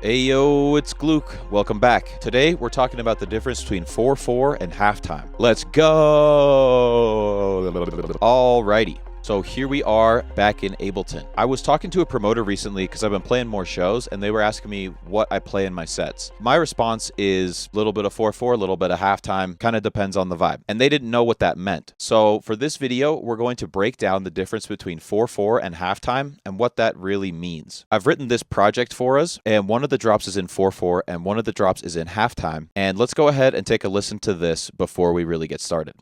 Ayo, it's Gluck. Welcome back. Today we're talking about the difference between 4/4 and halftime. Let's go! Alrighty. So here we are back in Ableton. I was talking to a promoter recently because I've been playing more shows and they were asking me what I play in my sets. My response is a little bit of 4/4, a little bit of halftime, kind of depends on the vibe. And they didn't know what that meant. So for this video, we're going to break down the difference between 4/4 and halftime and what that really means. I've written this project for us and one of the drops is in 4/4 and one of the drops is in halftime. And let's go ahead and take a listen to this before we really get started.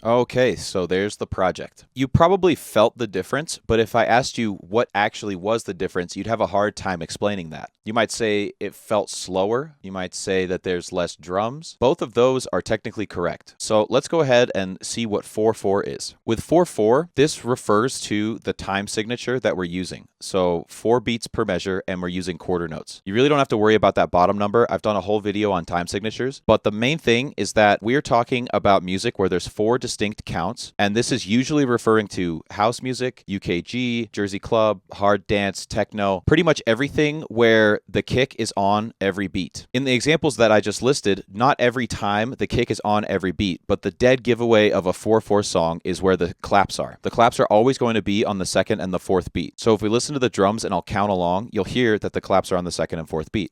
Okay, so there's the project. You probably felt the difference, but if I asked you what actually was the difference, you'd have a hard time explaining that. You might say it felt slower. You might say that there's less drums. Both of those are technically correct. So let's go ahead and see what 4/4 is. With 4/4, this refers to the time signature that we're using. So 4 beats per measure, and we're using quarter notes. You really don't have to worry about that bottom number. I've done a whole video on time signatures, but the main thing is that we're talking about music where there's 4 distinct counts, and this is usually referring to house music, UKG, Jersey club, hard dance, techno, pretty much everything where the kick is on every beat. In the examples that I just listed, not every time the kick is on every beat, but the dead giveaway of a 4/4 song is where the claps are. The claps are always going to be on the second and the fourth beat. So if we listen to the drums and I'll count along, you'll hear that the claps are on the second and fourth beat.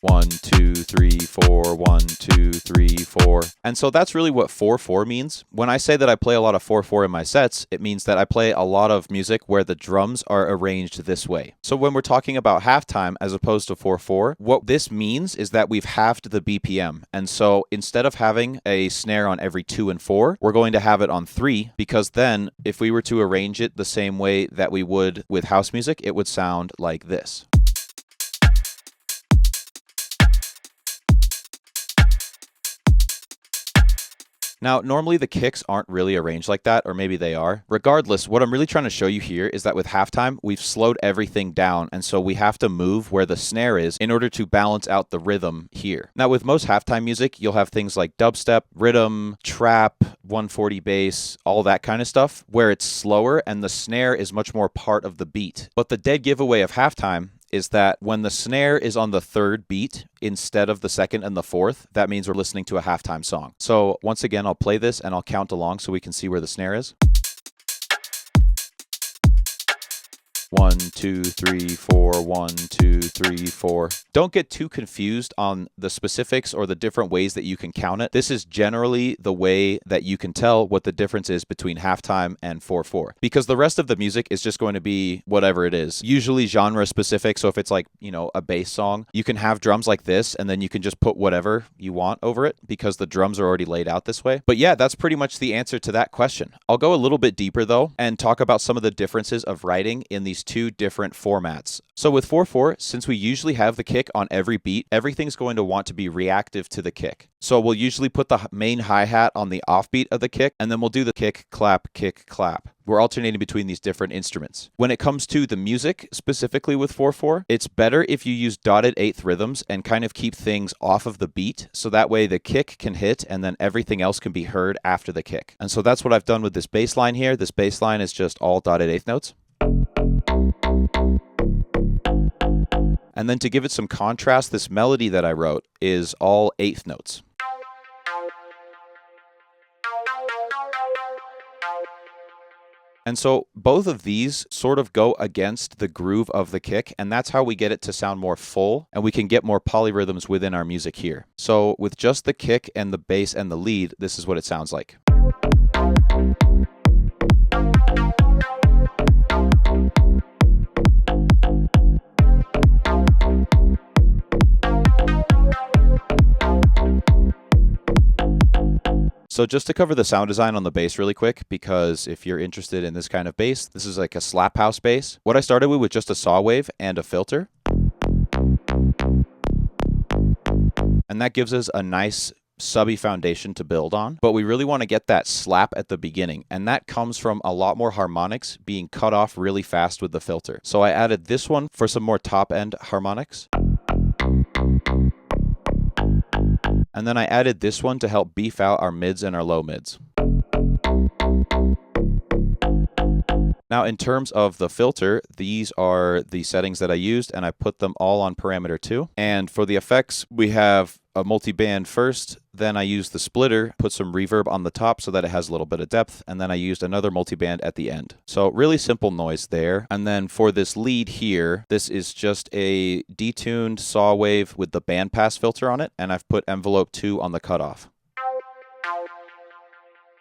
1, 2, 3, 4, 1, 2, 3, 4. And so that's really what 4/4 means. When I say that I play a lot of 4/4 in my sets, it means that I play a lot of music where the drums are arranged this way. So when we're talking about halftime as opposed to 4/4, what this means is that we've halved the BPM. And so instead of having a snare on every 2 and 4, we're going to have it on 3, because then if we were to arrange it the same way that we would with house music, it would sound like this. Now, normally the kicks aren't really arranged like that, or maybe they are. Regardless, what I'm really trying to show you here is that with halftime, we've slowed everything down, and so we have to move where the snare is in order to balance out the rhythm here. Now, with most halftime music, you'll have things like dubstep, rhythm, trap, 140 bass, all that kind of stuff, where it's slower and the snare is much more part of the beat. But the dead giveaway of halftime is that when the snare is on the third beat instead of the second and the fourth, that means we're listening to a halftime song. So once again, I'll play this and I'll count along so we can see where the snare is. 1, 2, 3, 4, 1, 2, 3, 4. Don't get too confused on the specifics or the different ways that you can count it. This is generally the way that you can tell what the difference is between halftime and 4/4, because the rest of the music is just going to be whatever it is, usually genre specific. So if it's like, a bass song, you can have drums like this and then you can just put whatever you want over it because the drums are already laid out this way. But yeah, that's pretty much the answer to that question. I'll go a little bit deeper though and talk about some of the differences of writing in these two different formats. So with 4/4, since we usually have the kick on every beat, everything's going to want to be reactive to the kick. So we'll usually put the main hi-hat on the offbeat of the kick, and then we'll do the kick, clap, kick, clap. We're alternating between these different instruments. When it comes to the music, specifically with 4/4, it's better if you use dotted eighth rhythms and kind of keep things off of the beat, so that way the kick can hit and then everything else can be heard after the kick. And so that's what I've done with this bass line here. This bass line is just all dotted eighth notes. And then to give it some contrast, this melody that I wrote is all eighth notes. And so both of these sort of go against the groove of the kick, and that's how we get it to sound more full, and we can get more polyrhythms within our music here. So with just the kick and the bass and the lead, this is what it sounds like. So just to cover the sound design on the bass really quick, because if you're interested in this kind of bass, this is like a slap house bass. What I started with was just a saw wave and a filter. And that gives us a nice subby foundation to build on, but we really want to get that slap at the beginning, and that comes from a lot more harmonics being cut off really fast with the filter. So I added this one for some more top end harmonics. And then I added this one to help beef out our mids and our low mids. Now, in terms of the filter, these are the settings that I used, and I put them all on parameter 2. And for the effects, we have a multi-band first, then I used the splitter, put some reverb on the top so that it has a little bit of depth, and then I used another multi-band at the end. So really simple noise there. And then for this lead here, this is just a detuned saw wave with the bandpass filter on it, and I've put envelope 2 on the cutoff.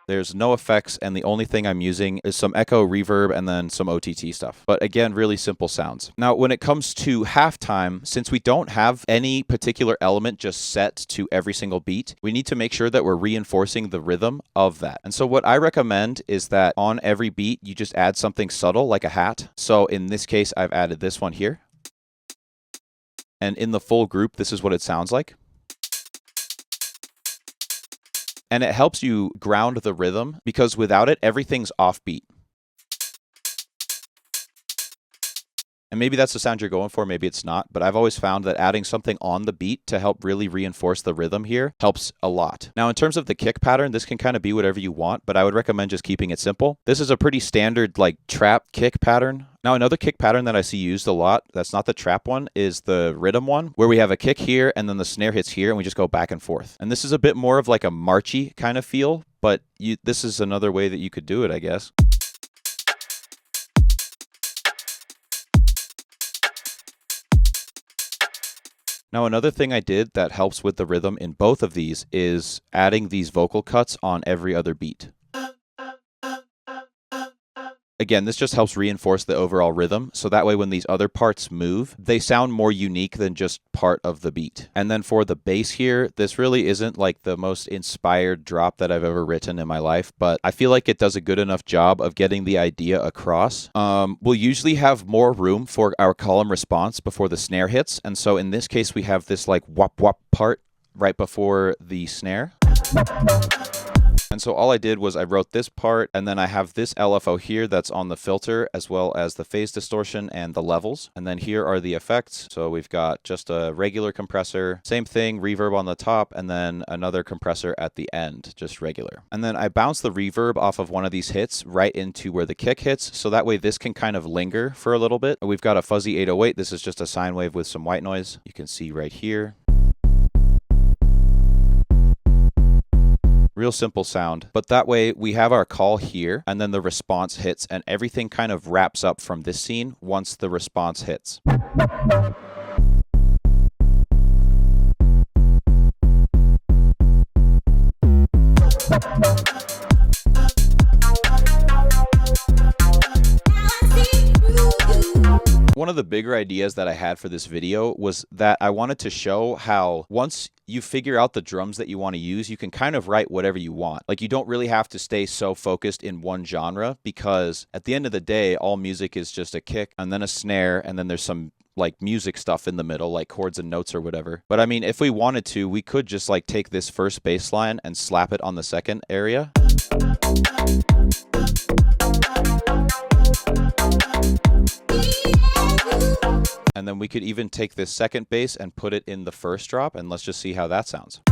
There's no effects, and the only thing I'm using is some echo, reverb, and then some OTT stuff. But again, really simple sounds. Now, when it comes to halftime, since we don't have any particular element just set to every single beat, we need to make sure that we're reinforcing the rhythm of that. And so what I recommend is that on every beat, you just add something subtle like a hat. So in this case, I've added this one here. And in the full group, this is what it sounds like. And it helps you ground the rhythm, because without it, everything's offbeat. And maybe that's the sound you're going for, maybe it's not, but I've always found that adding something on the beat to help really reinforce the rhythm here helps a lot. Now, in terms of the kick pattern, this can kind of be whatever you want, but I would recommend just keeping it simple. This is a pretty standard like trap kick pattern. Now, another kick pattern that I see used a lot, that's not the trap one, is the rhythm one, where we have a kick here and then the snare hits here and we just go back and forth. And this is a bit more of like a marchy kind of feel, but this is another way that you could do it, I guess. Now, another thing I did that helps with the rhythm in both of these is adding these vocal cuts on every other beat. Again, this just helps reinforce the overall rhythm, so that way when these other parts move, they sound more unique than just part of the beat. And then for the bass here, this really isn't like the most inspired drop that I've ever written in my life, but I feel like it does a good enough job of getting the idea across. We'll usually have more room for our column response before the snare hits, and so in this case we have this like wop wop part right before the snare. And so all I did was I wrote this part, and then I have this LFO here that's on the filter, as well as the phase distortion and the levels. And then here are the effects. So we've got just a regular compressor, same thing, reverb on the top, and then another compressor at the end, just regular. And then I bounce the reverb off of one of these hits right into where the kick hits, so that way this can kind of linger for a little bit. We've got a fuzzy 808. This is just a sine wave with some white noise. You can see right here. Real simple sound. But that way we have our call here and then the response hits and everything kind of wraps up from this scene once the response hits. One of the bigger ideas that I had for this video was that I wanted to show how once you figure out the drums that you want to use, you can kind of write whatever you want. Like, you don't really have to stay so focused in one genre, because at the end of the day, all music is just a kick and then a snare and then there's some like music stuff in the middle, like chords and notes or whatever. But I mean, if we wanted to, we could just like take this first bass line and slap it on the second area. And then we could even take this second bass and put it in the first drop, and let's just see how that sounds.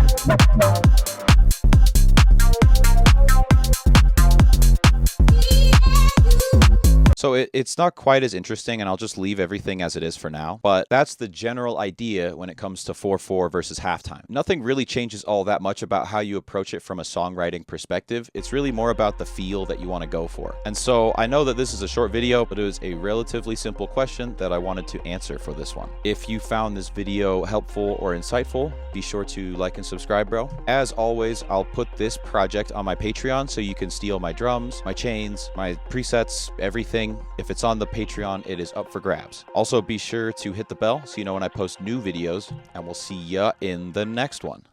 So it's not quite as interesting, and I'll just leave everything as it is for now. But that's the general idea when it comes to 4/4 versus halftime. Nothing really changes all that much about how you approach it from a songwriting perspective. It's really more about the feel that you want to go for. And so I know that this is a short video, but it was a relatively simple question that I wanted to answer for this one. If you found this video helpful or insightful, be sure to like and subscribe, bro. As always, I'll put this project on my Patreon so you can steal my drums, my chains, my presets, everything. If it's on the Patreon, it is up for grabs. Also, be sure to hit the bell so you know when I post new videos, and we'll see ya in the next one.